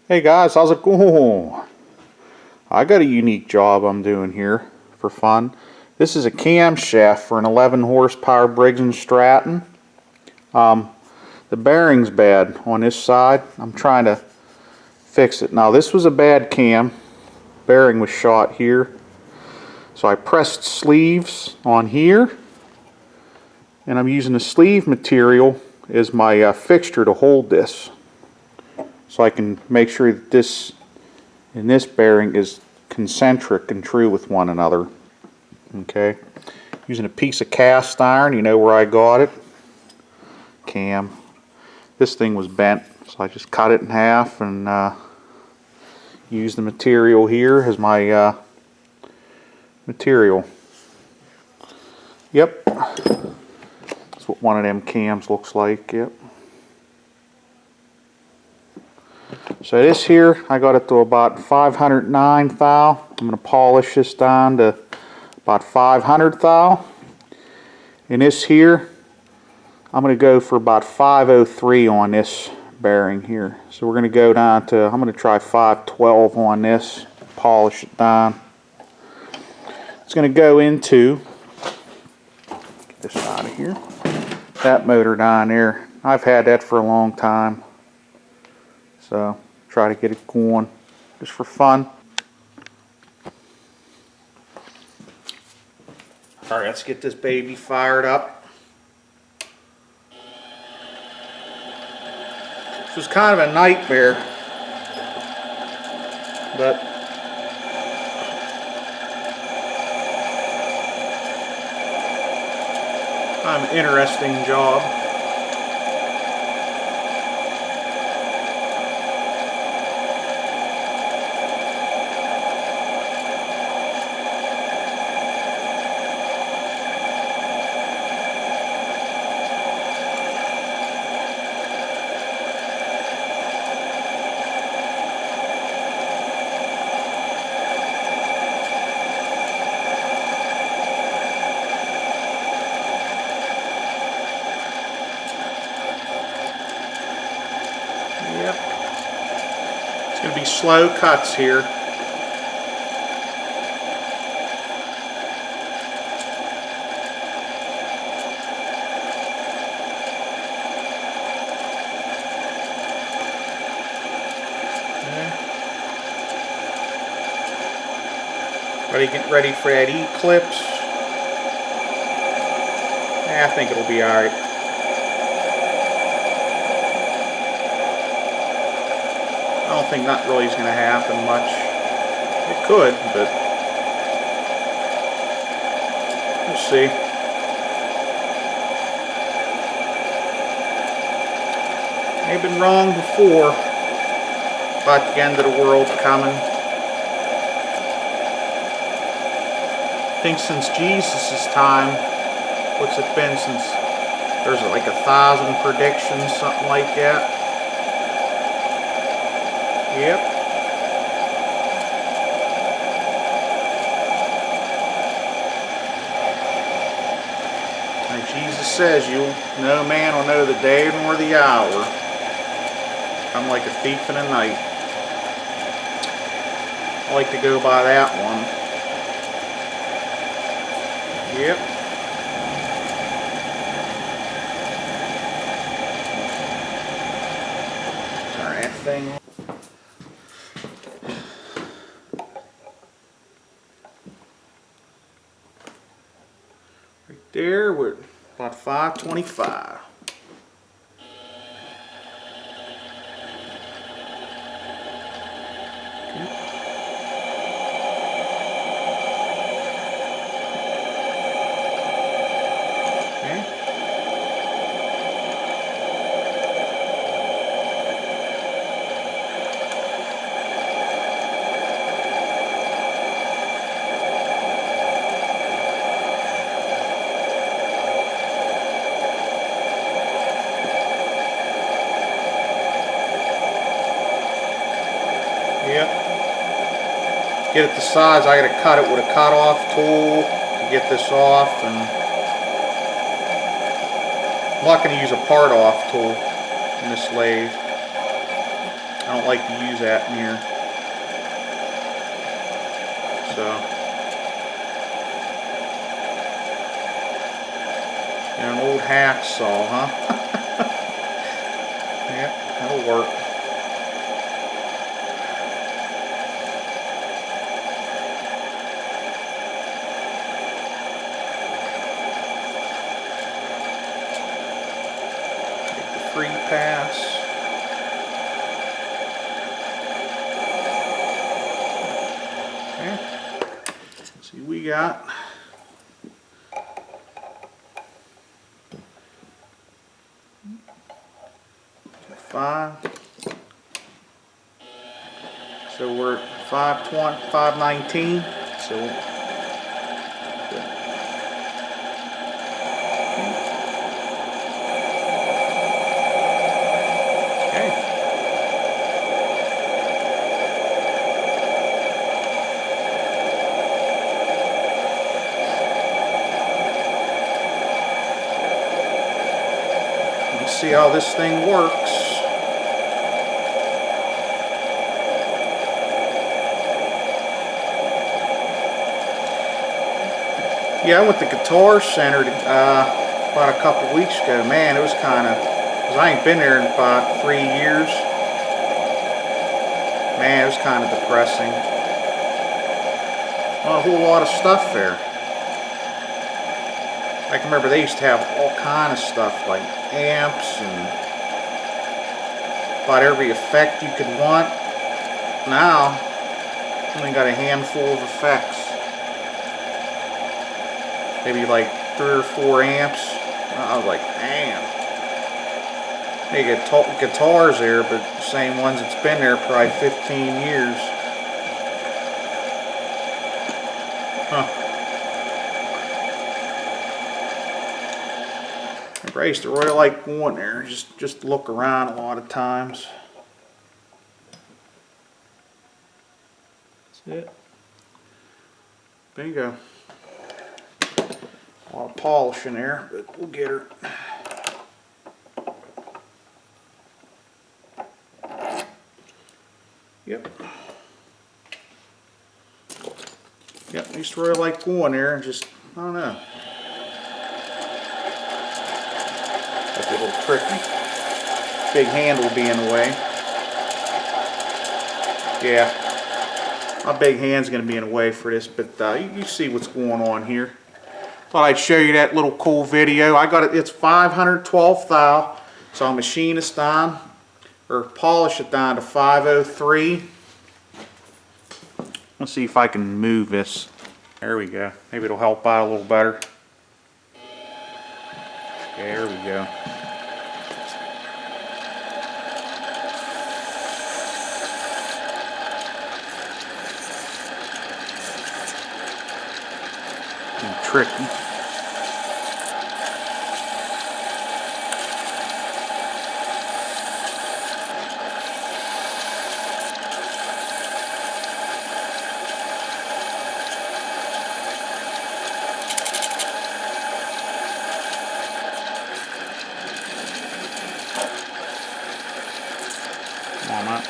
Hey guys, how's it going? I got a unique job I'm doing here for fun. This is a camshaft for an 11 horsepower Briggs and Stratton. The bearing's bad on this side. I'm trying to fix it. Now this was a bad cam. Bearing was shot here. So I pressed sleeves on here, and I'm using the sleeve material as my fixture to hold this, so I can make sure that this and this bearing is concentric and true with one another. Okay, using a piece of cast iron. You know where I got it? Cam. This thing was bent, so I just cut it in half and used the material here as my material. Yep, that's what one of them cams looks like. Yep. So this here, I got it to about 509 thou. I'm going to polish this down to about 500 thou. And this here, I'm going to go for about 503 on this bearing here. So we're going to go down to, I'm going to try 512 on this, polish it down. It's going to go into, get this out of here, that motor down there. I've had that for a long time. So try to get it going just for fun. Alright, let's get this baby fired up. This was kind of a nightmare, but kind of an interesting job. Yep. It's going to be slow cuts here. Everybody get ready for that eclipse. I think it'll be alright. I don't think that really is going to happen much. It could, but we'll see. They've been wrong before about the end of the world coming. I think since Jesus' time, what's it been since? There's like 1,000 predictions, something like that. Yep. Like Jesus says, no man will know the day nor the hour. Come like a thief in the night. I like to go by that one. Yep. Turn that thing on. Right there, we're about 525. Yep. Get it the size. I gotta cut it with a cut-off tool to get this off, and I'm not gonna use a part-off tool in this lathe. I don't like to use that in here. So, an old hacksaw, huh? Yep, that'll work. Get the free pass. Okay. Let's see, we got 5. So we're at 520, 519. So okay. Let's see how this thing works. Yeah, I went to Guitar Center about a couple weeks ago. Man, it was kind of, because I ain't been there in about 3 years. Man, it was kind of depressing. Not a whole lot of stuff there. I can remember they used to have all kind of stuff like amps and about every effect you could want. Now, only got a handful of effects. Maybe like 3 or 4 amps. I was like, damn. They get guitars there, but the same ones that's been there probably 15 years. Huh. I used to really like going there, just look around a lot of times. That's it. Bingo. A lot of polish in there, but we'll get her. Yep. Yep, I used to really like going there and just, I don't know. That's a little tricky. Big handle be in the way. Yeah. My big hand's going to be in the way for this, but you see what's going on here. Thought I'd show you that little cool video. I got it, it's 512 thou, so I'll machine this down, or polish it down to 503. Let's see if I can move this. There we go. Maybe it'll help out a little better. There we go. Tricky. Come on, Matt.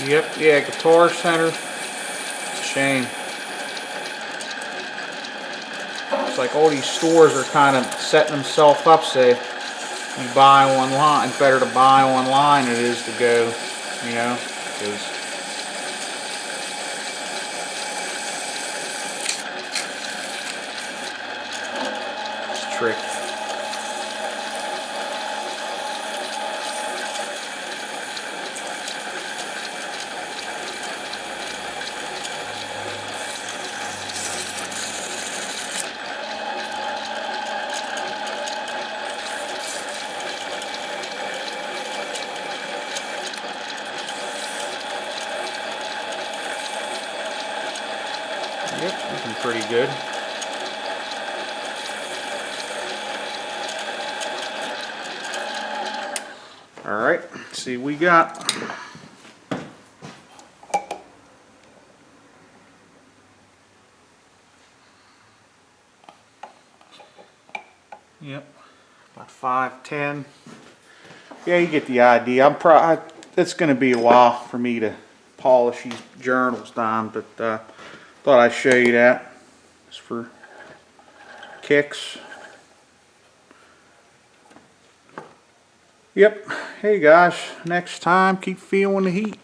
Yep, yeah, Guitar Center. It's a shame. It's like all these stores are kind of setting themselves up, say, you buy online, it's better to buy online than it is to go, you know, because it's a trick. Yep, looking pretty good. Alright, see, we got about 5'10". Yeah, you get the idea. It's going to be a while for me to polish these journals down, but thought I'd show you that. Just for kicks. Yep. Hey guys, next time keep feeling the heat.